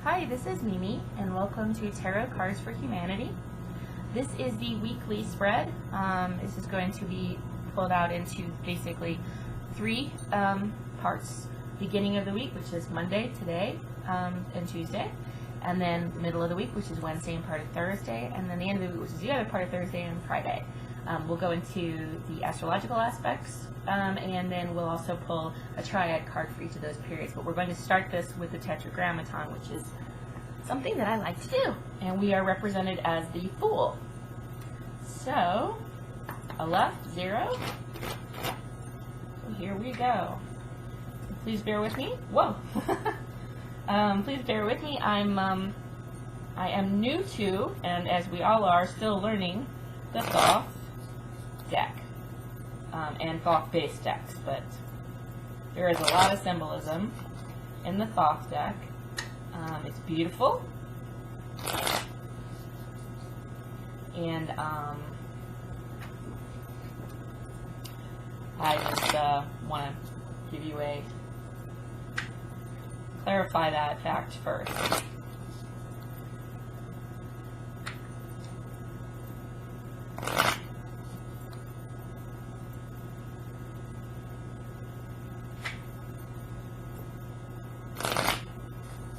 Hi, this is Mimi, and welcome to Tarot Cards for Humanity. This is the weekly spread. This is going to be pulled out into basically three parts. Beginning of the week, which is Monday, today, and Tuesday, and then the middle of the week, which is Wednesday and part of Thursday, and then the end of the week, which is the other part of Thursday and Friday. We'll go into the astrological aspects, and then we'll also pull a triad card for each of those periods. But we're going to start this with the tetragrammaton, which is something that I like to do. And we are represented as the Fool. So, a left, 0. So here we go. Please bear with me. Whoa. Please bear with me. I am new to, and as we all are, still learning the Thoth deck and Thoth-based decks, but there is a lot of symbolism in the Thoth deck. It's beautiful, and I just want to give you clarify that fact first.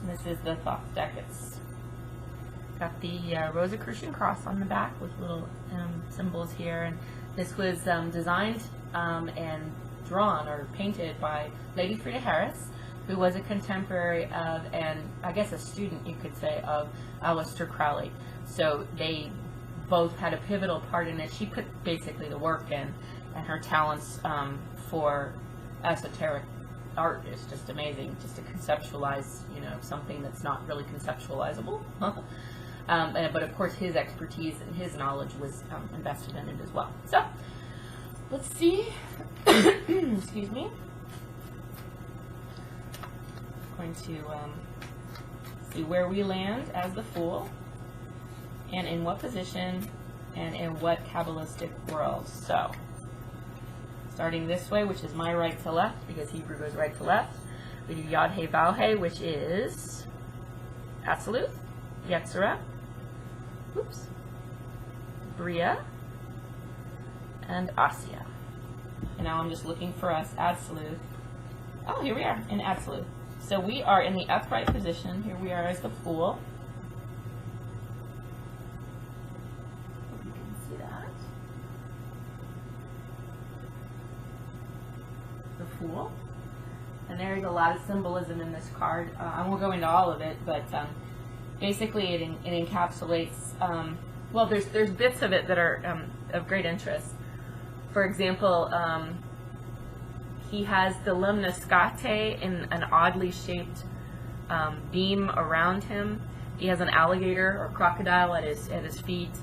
This is the Thoth deck. It's got the Rosicrucian cross on the back with little symbols here, and this was designed and drawn or painted by Lady Frida Harris, who was a contemporary of, and I guess a student, you could say, of Aleister Crowley. So they both had a pivotal part in it. She put basically the work in, and her talents for esoteric art is just amazing, just to conceptualize, something that's not really conceptualizable. But of course his expertise and his knowledge was invested in it as well. So, let's see. Excuse me. Going to see where we land as the Fool, and in what position, and in what Kabbalistic world. So, starting this way, which is my right to left, because Hebrew goes right to left, we do Yod He Vav He, which is Absolute, Yetzirah, Bria, and Asya. And now I'm just looking for us, Absolute. Oh, here we are, in Absolute. So we are in the upright position. Here we are as the Fool. Hope you can see that. The Fool. And there's a lot of symbolism in this card. I won't go into all of it, but basically it encapsulates, well, there's bits of it that are of great interest. For example, he has the lemniscate in an oddly shaped beam around him. He has an alligator or crocodile at his feet,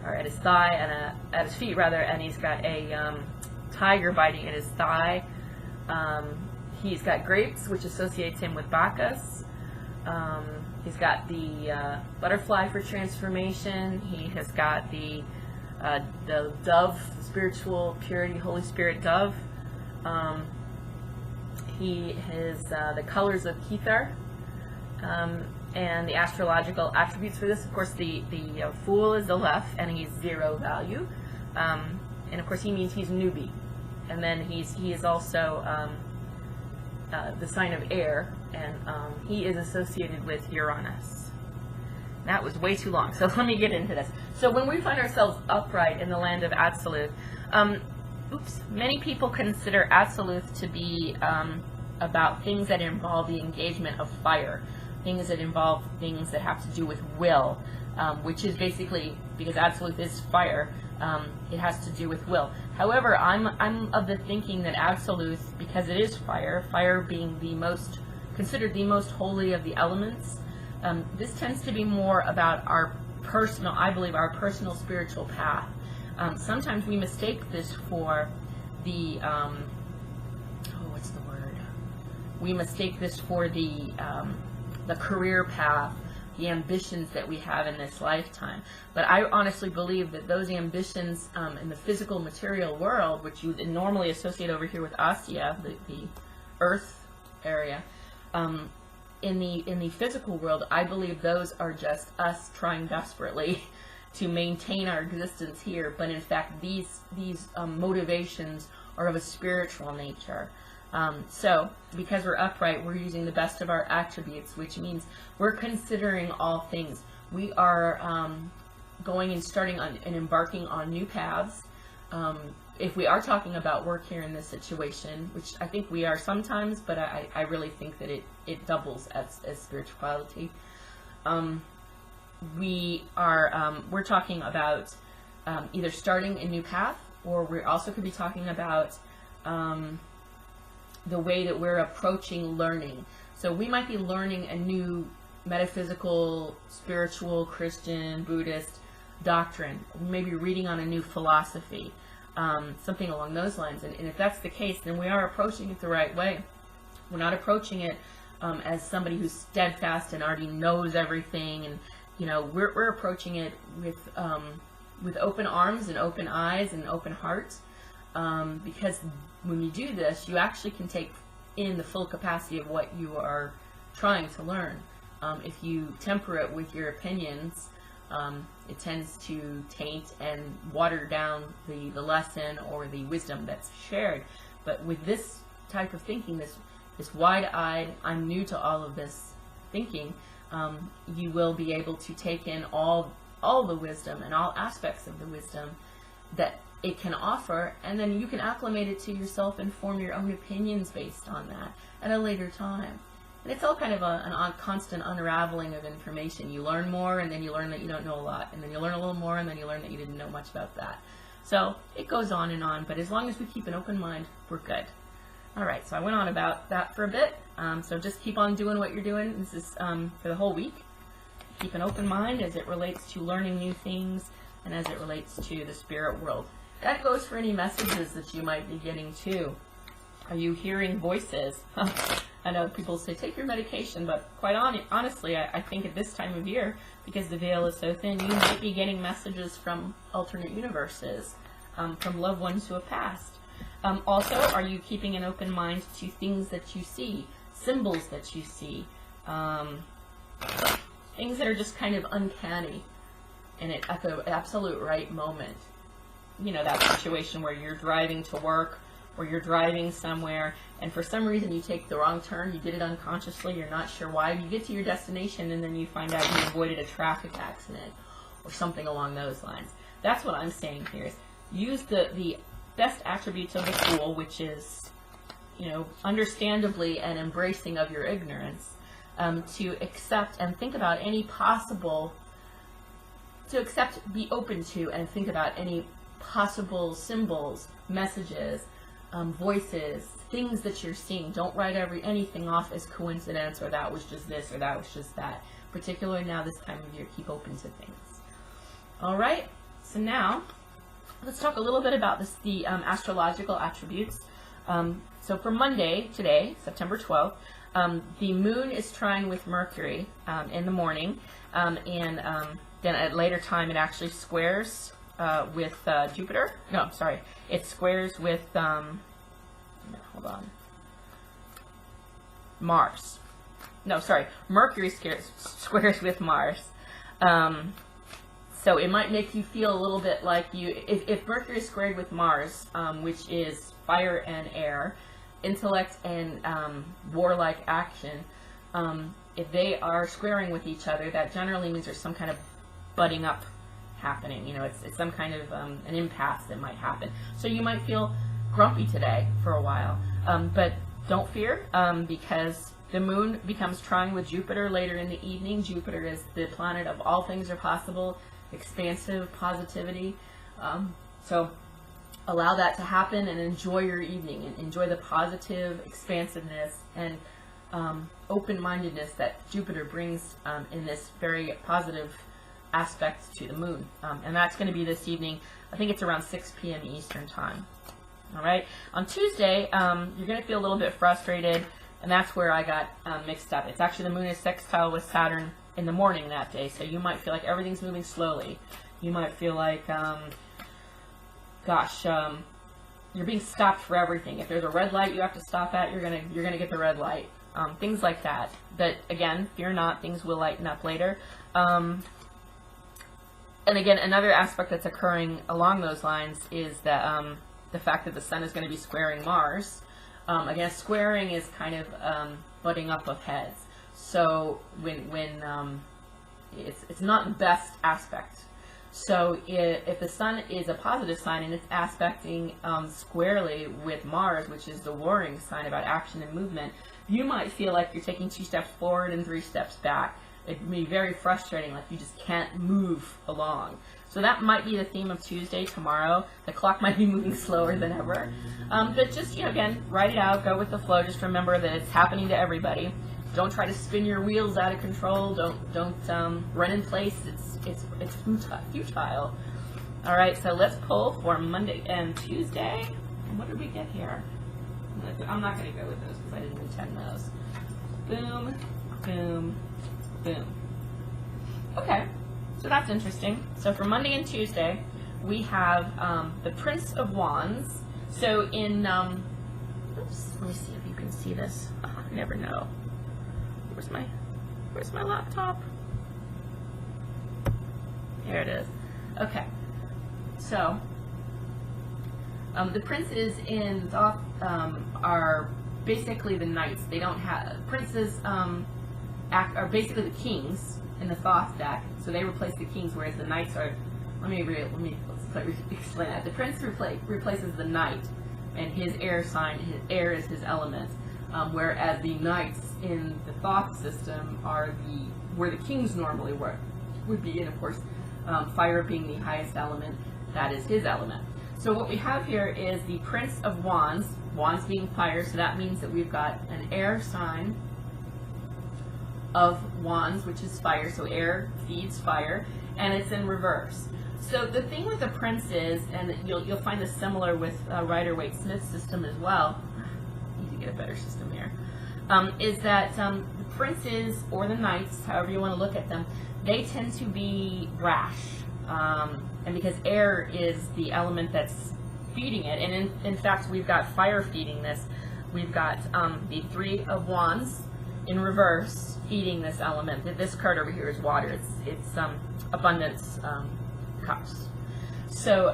or at his thigh, and at his feet rather, and he's got a tiger biting at his thigh. He's got grapes, which associates him with Bacchus. He's got the butterfly for transformation. He has got the dove, spiritual purity, Holy Spirit dove. He has the colors of Kether, and the astrological attributes for this. Of course, the Fool is the left, and he's 0 value, and of course he means he's newbie. And then he is also the sign of air, and he is associated with Uranus. That was way too long, so let me get into this. So when we find ourselves upright in the land of Absolute, many people consider Absolute to be about things that involve the engagement of fire, things that involve things that have to do with will, which is basically, because Absolute is fire, it has to do with will. However, I'm of the thinking that Absolute, because it is fire, fire being considered the most holy of the elements, this tends to be more about our personal spiritual path. Sometimes we mistake this for the, what's the word? We mistake this for the career path, the ambitions that we have in this lifetime. But I honestly believe that those ambitions in the physical material world, which you would normally associate over here with Asya, the earth area, in the physical world, I believe those are just us trying desperately to maintain our existence here. But in fact, these motivations are of a spiritual nature. So because we're upright, we're using the best of our attributes, which means we're considering all things. We are going and starting on and embarking on new paths. If we are talking about work here in this situation, which I think we are sometimes, but I really think that it doubles as spirituality. We're talking about either starting a new path, or we also could be talking about the way that we're approaching learning. So we might be learning a new metaphysical, spiritual, Christian, Buddhist doctrine, maybe reading on a new philosophy, something along those lines. And if that's the case, then we are approaching it the right way. We're not approaching it as somebody who's steadfast and already knows everything. And we're approaching it with open arms and open eyes and open heart, because when you do this, you actually can take in the full capacity of what you are trying to learn. If you temper it with your opinions, it tends to taint and water down the lesson or the wisdom that's shared. But with this type of thinking, this wide-eyed, I'm new to all of this thinking, you will be able to take in all the wisdom and all aspects of the wisdom that it can offer, and then you can acclimate it to yourself and form your own opinions based on that at a later time. And it's all kind of a constant unraveling of information. You learn more, and then you learn that you don't know a lot, and then you learn a little more, and then you learn that you didn't know much about that. So it goes on and on, but as long as we keep an open mind, we're good. All right, so I went on about that for a bit. So just keep on doing what you're doing. This is for the whole week. Keep an open mind as it relates to learning new things and as it relates to the spirit world. That goes for any messages that you might be getting too. Are you hearing voices? I know people say take your medication, but quite honestly, I think at this time of year, because the veil is so thin, you might be getting messages from alternate universes, from loved ones who have passed. Also, are you keeping an open mind to things that you see, symbols that you see, things that are just kind of uncanny, and at the absolute right moment? That situation where you're driving to work or you're driving somewhere and for some reason you take the wrong turn, you did it unconsciously, you're not sure why, you get to your destination and then you find out you avoided a traffic accident or something along those lines. That's what I'm saying here, is use the best attributes of the Fool, which is, understandably and embracing of your ignorance, to accept and think about any possible, be open to and think about any possible symbols, messages, voices, things that you're seeing. Don't write anything off as coincidence, or that was just this, or that was just that. Particularly now this time of year, keep open to things. All right, so now let's talk a little bit about the astrological attributes. So for Monday, today, September 12th, the moon is trine with Mercury in the morning, and then at a later time it actually squares with Jupiter. No, sorry, it squares with Mars. No, sorry, Mercury squares with Mars. So it might make you feel a little bit like if Mercury is squared with Mars, which is fire and air, intellect and warlike action, if they are squaring with each other, that generally means there's some kind of butting up happening. It's some kind of an impasse that might happen. So you might feel grumpy today for a while, but don't fear, because the moon becomes trine with Jupiter later in the evening. Jupiter is the planet of all things are possible, expansive, positivity. So allow that to happen and enjoy your evening and enjoy the positive expansiveness and open-mindedness that Jupiter brings in this very positive aspect to the moon. And that's going to be this evening. I think it's around 6 p.m. Eastern time. All right. On Tuesday, you're going to feel a little bit frustrated, and that's where I got mixed up. It's actually the moon is sextile with Saturn in the morning that day, so you might feel like everything's moving slowly. You might feel like, you're being stopped for everything. If there's a red light you have to stop at, you're gonna get the red light. things like that. But again, fear not, things will lighten up later. And again, another aspect that's occurring along those lines is that the fact that the sun is going to be squaring Mars. Again, squaring is kind of butting up of heads. So when it's not the best aspect. So if the sun is a positive sign and it's aspecting squarely with Mars, which is the warring sign about action and movement, you might feel like you're taking 2 steps forward and 3 steps back. It can be very frustrating, like you just can't move along. So that might be the theme of Tuesday, tomorrow. The clock might be moving slower than ever. But just, again, write it out, go with the flow. Just remember that it's happening to everybody. Don't try to spin your wheels out of control. Don't run in place. It's futile. All right, so let's pull for Monday and Tuesday. What did we get here? I'm not going to go with those because I didn't intend those. Boom, boom, boom. Okay, so that's interesting. So for Monday and Tuesday, we have the Prince of Wands. So in, oops, let me see if you can see this. I never know. Where's my laptop? Here it is. Okay, so the princes in Thoth are basically the knights. They don't have princes. Are basically the kings in the Thoth deck, so they replace the kings, whereas the knights are. Let's explain that. The prince replaces the knight, and his air sign. His air is his element. Whereas the knights in the Thoth system are where the kings normally would be, and of course, fire being the highest element, that is his element. So what we have here is the Prince of Wands, Wands being fire, so that means that we've got an air sign of Wands, which is fire, so air feeds fire, and it's in reverse. So the thing with the Prince is, and you'll find this similar with Rider-Waite-Smith's system as well, get a better system here, is that the princes or the knights, however you want to look at them, they tend to be rash, and because air is the element that's feeding it, and in fact we've got fire feeding this. We've got the 3 of Wands in reverse feeding this element. This card over here is water. It's abundance cups. So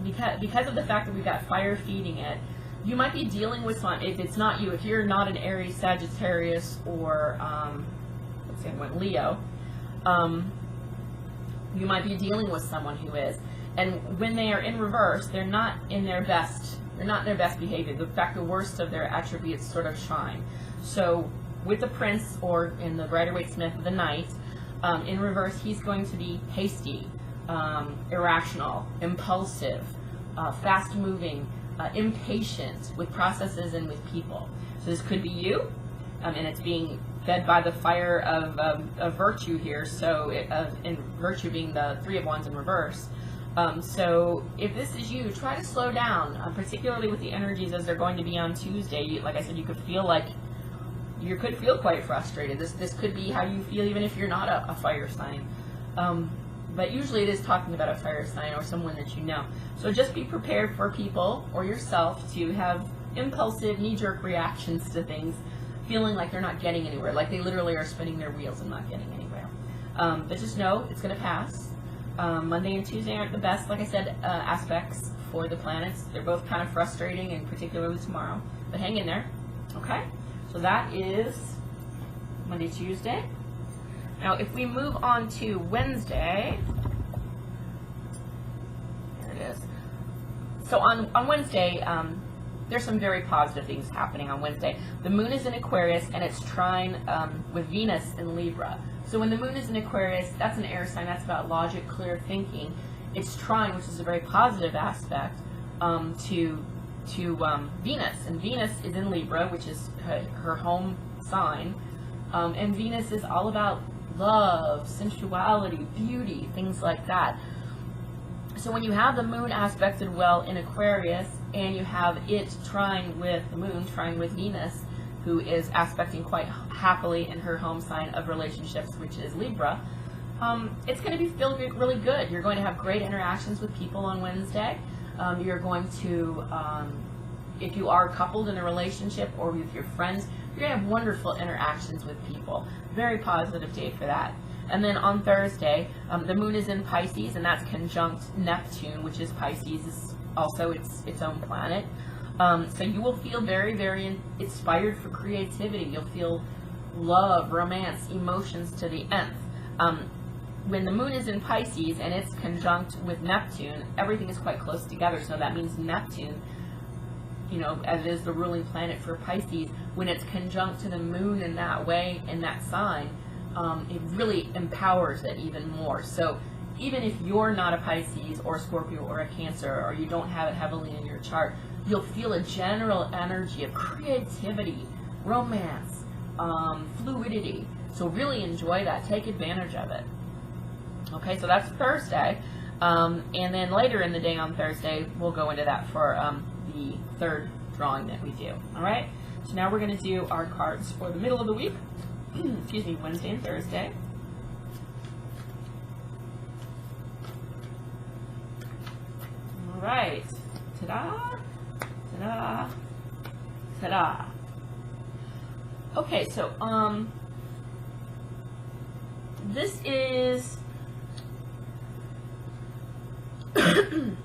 because of the fact that we've got fire feeding it, you might be dealing with someone, if it's not you, if you're not an Aries, Sagittarius, or let's say I went Leo, you might be dealing with someone who is. And when they are in reverse, they're not in their best behavior. In fact, the worst of their attributes sort of shine. So with the Prince, or in the Rider-Waite-Smith, the Knight, in reverse, he's going to be hasty, irrational, impulsive, fast-moving, impatient with processes and with people. So this could be you, and it's being fed by the fire of virtue here, so in virtue being the 3 of Wands in reverse. So if this is you, try to slow down, particularly with the energies as they're going to be on Tuesday. Like I said, you could feel quite frustrated. This could be how you feel even if you're not a fire sign. But usually it is talking about a fire sign or someone that you know. So just be prepared for people or yourself to have impulsive, knee-jerk reactions to things, feeling like they're not getting anywhere, like they literally are spinning their wheels and not getting anywhere. But just know it's going to pass. Monday and Tuesday aren't the best, like I said, aspects for the planets. They're both kind of frustrating, and particularly tomorrow. But hang in there, okay? So that is Monday, Tuesday. Now, if we move on to Wednesday, here it is. So on Wednesday, there's some very positive things happening on Wednesday. The moon is in Aquarius, and it's trine with Venus in Libra. So when the moon is in Aquarius, that's an air sign. That's about logic, clear thinking. It's trine, which is a very positive aspect to Venus. And Venus is in Libra, which is her home sign. And Venus is all about love, sensuality, beauty, things like that. So when you have the moon aspected well in Aquarius, and you have it trine with the moon, trine with Venus, who is aspecting quite happily in her home sign of relationships, which is Libra, it's going to feel really good. You're going to have great interactions with people on Wednesday. You're going to, if you are coupled in a relationship or with your friends, You're going to have wonderful interactions with people. Very positive day for that. And then on Thursday, the moon is in Pisces, and that's conjunct Neptune, which is Pisces, is also its own planet. So you will feel very, very inspired for creativity. You'll feel love, romance, emotions to the nth. When the moon is in Pisces and it's conjunct with Neptune, everything is quite close together. So that means Neptune, you know, as it is the ruling planet for Pisces, when it's conjunct to the moon in that way, in that sign, it really empowers it even more. So even if you're not a Pisces or a Scorpio or a Cancer, or you don't have it heavily in your chart, you'll feel a general energy of creativity, romance, fluidity. So really enjoy that. Take advantage of it. Okay, so that's Thursday. And then later in the day on Thursday, we'll go into that for the third drawing that we do. All right? So now we're going to do our cards for the middle of the week. Excuse me, Wednesday and Thursday. All right. Ta-da! Ta-da! Ta-da! Okay, so this is oops,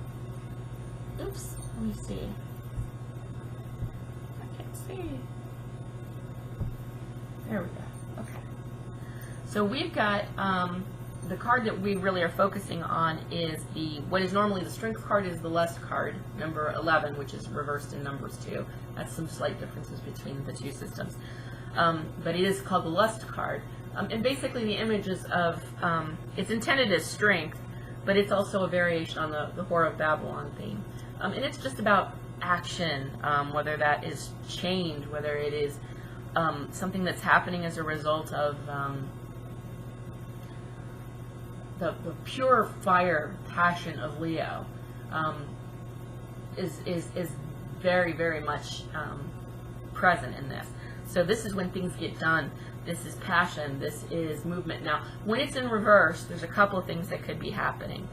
let me see. I can't see. There we go. Okay. So we've got the card that we really are focusing on is what is normally the strength card is the lust card, number 11, which is reversed in numbers 2. That's some slight differences between the two systems. But it is called the lust card. And basically the image is of, it's intended as strength, but it's also a variation on the Whore of Babylon theme. And it's just about action, whether that is change, whether it is something that's happening as a result of the pure fire passion of Leo is very, very much present in this. So this is when things get done. This is passion. This is movement. Now, when it's in reverse, there's a couple of things that could be happening.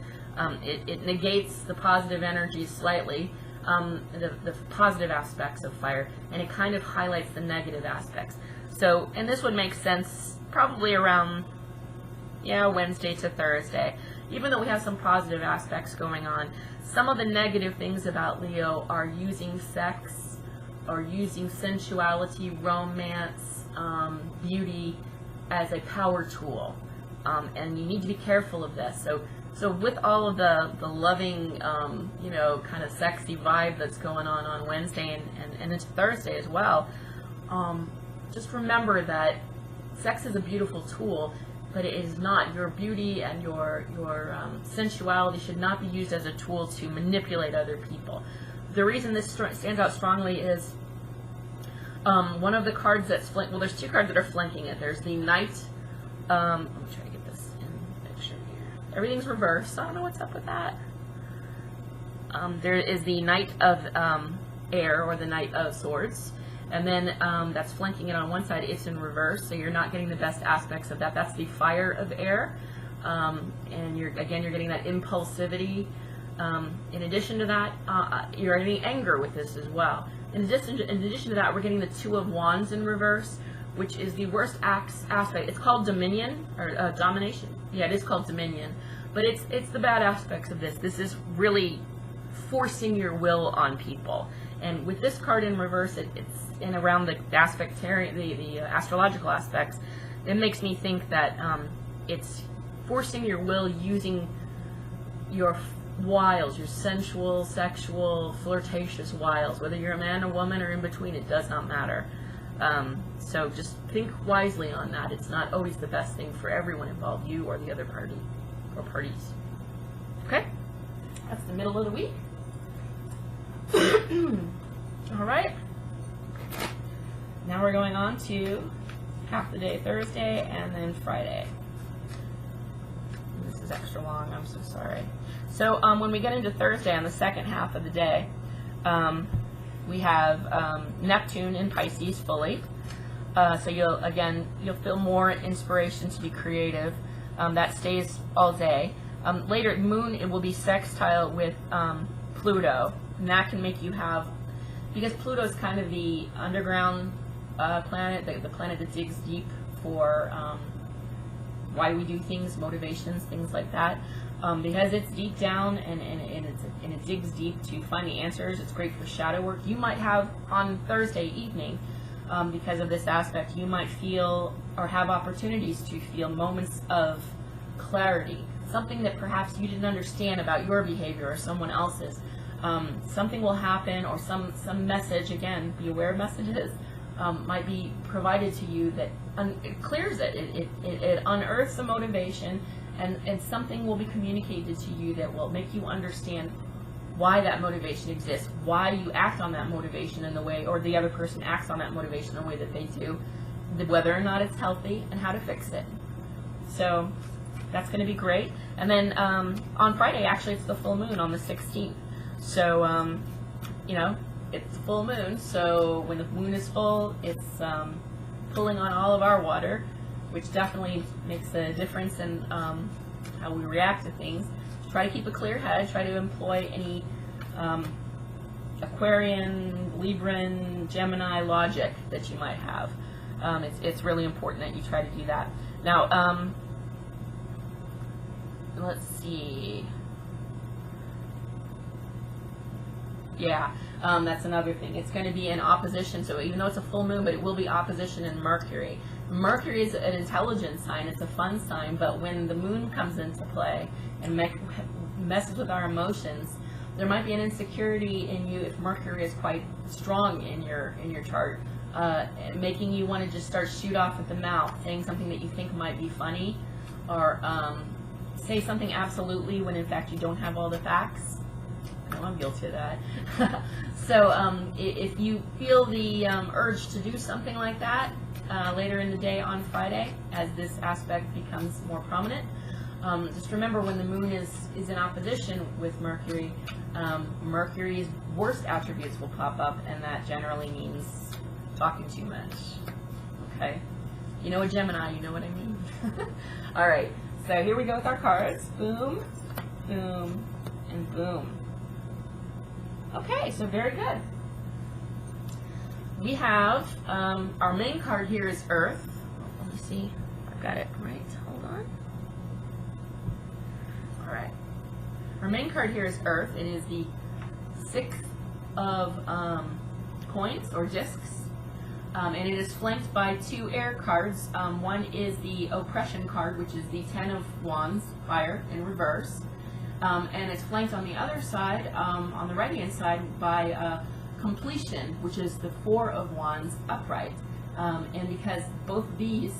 It negates the positive energy slightly, the positive aspects of fire, and it kind of highlights the negative aspects. So, and this would make sense probably around, Wednesday to Thursday. Even though we have some positive aspects going on, some of the negative things about Leo are using sex, or using sensuality, romance, beauty as a power tool. And you need to be careful of this. So with all of the loving, kind of sexy vibe that's going on Wednesday and into Thursday as well, just remember that sex is a beautiful tool, but it is not. Your beauty and your sensuality should not be used as a tool to manipulate other people. The reason this stands out strongly is one of the cards that's there's two cards that are flanking it. There's the Knight. Let me try to get this in the picture here. Everything's reversed. I don't know what's up with that. There is the Knight of Air, or the Knight of Swords. And then that's flanking it on one side. It's in reverse, so you're not getting the best aspects of that. That's the Fire of Air. And you're getting that impulsivity. In addition to that, you're getting anger with this as well. In addition to that, we're getting the Two of Wands in reverse, which is the worst aspect. It's called Dominion, or Domination. Yeah, it is called Dominion. But it's the bad aspects of this. This is really forcing your will on people. And with this card in reverse, it's in around the astrological aspects. It makes me think that it's forcing your will using your wiles, your sensual, sexual, flirtatious wiles. Whether you're a man, a woman, or in between, it does not matter. So just think wisely on that. It's not always the best thing for everyone involved, you or the other party or parties. Okay? That's the middle of the week. All right. Now we're going on to half the day Thursday and then Friday. This is extra long. I'm so sorry. So when we get into Thursday on the second half of the day, we have Neptune in Pisces fully. So you'll feel more inspiration to be creative. That stays all day. Later, Moon, it will be sextile with Pluto, and that can make you have, because Pluto is kind of the underground planet, the planet that digs deep for why we do things, motivations, things like that. Because it's deep down and it digs deep to find the answers. It's great for shadow work. You might have on Thursday evening, because of this aspect, you might feel or have opportunities to feel moments of clarity, something that perhaps you didn't understand about your behavior or someone else's. Something will happen, or some message, again, be aware of messages, might be provided to you that it clears it. It unearths a motivation, and something will be communicated to you that will make you understand why that motivation exists, why you act on that motivation in the way, or the other person acts on that motivation in the way that they do, whether or not it's healthy, and how to fix it. So that's going to be great. And then on Friday, actually, it's the full moon on the 16th. So, you know, it's full moon, so when the moon is full, it's pulling on all of our water, which definitely makes a difference in how we react to things. Try to keep a clear head. Try to employ any Aquarian, Libran, Gemini logic that you might have. It's really important that you try to do that. Now, let's see. Yeah, that's another thing. It's going to be in opposition, so even though it's a full moon, but it will be opposition in Mercury. Mercury is an intelligent sign, it's a fun sign, but when the moon comes into play and messes with our emotions, there might be an insecurity in you if Mercury is quite strong in your chart, making you want to just start shoot off at the mouth, saying something that you think might be funny, or say something absolutely when in fact you don't have all the facts. I know I'm guilty of that. So if you feel the urge to do something like that later in the day on Friday, as this aspect becomes more prominent, just remember when the moon is in opposition with Mercury, Mercury's worst attributes will pop up, and that generally means talking too much. Okay? You know a Gemini, you know what I mean. All right, so here we go with our cards. Boom, boom, and boom. Okay, so very good. We have, our main card here is Earth. Let me see, I've got it right, hold on. All right, our main card here is Earth. It is the 6 of coins, or discs, and it is flanked by 2 air cards. One is the oppression card, which is the 10 of Wands, fire, in reverse. And it's flanked on the other side, on the right-hand side, by completion, which is the 4 of Wands upright. And because both of these,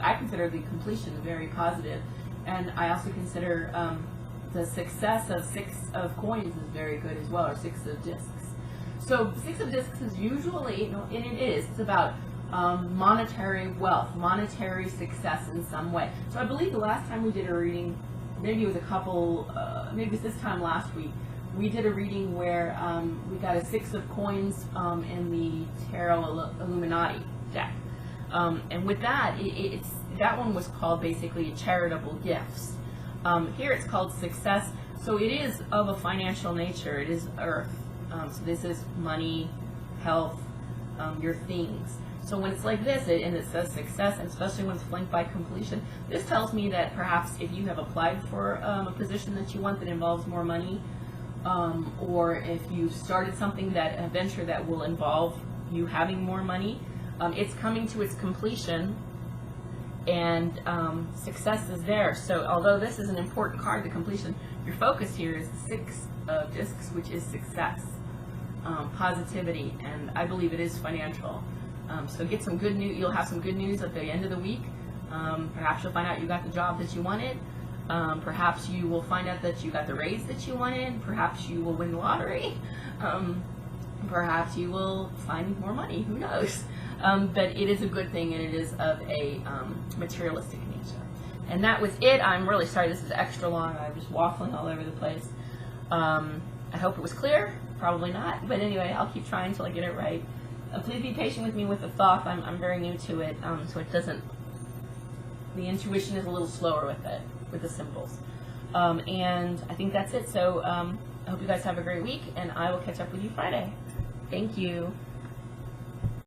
I consider the completion very positive, and I also consider the success of 6 of coins is very good as well, or 6 of discs. So 6 of discs is usually, and it is, it's about monetary wealth, monetary success in some way. So I believe the last time we did a reading, maybe it was a couple, maybe it was this time last week, we did a reading where we got a 6 of coins in the Tarot Illuminati deck. And with that, that one was called basically charitable gifts. Here it's called success. So it is of a financial nature. It is Earth. So this is money, health, your things. So when it's like this, and it says success, and especially when it's flanked by completion, this tells me that perhaps if you have applied for a position that you want that involves more money, or if you've started something, a venture that will involve you having more money, it's coming to its completion, and success is there. So although this is an important card, the completion, your focus here is the 6 of discs, which is success, positivity, and I believe it is financial. So get some good news. You'll have some good news at the end of the week. Perhaps you'll find out you got the job that you wanted. Perhaps you will find out that you got the raise that you wanted. Perhaps you will win the lottery. Perhaps you will find more money. Who knows? But it is a good thing, and it is of a materialistic nature. And that was it. I'm really sorry this is extra long. I'm just waffling all over the place. I hope it was clear. Probably not. But anyway, I'll keep trying until I get it right. Please be patient with me with the thought. I'm very new to it, so it doesn't, the intuition is a little slower with it, with the symbols. And I think that's it. So I hope you guys have a great week, and I will catch up with you Friday. Thank you.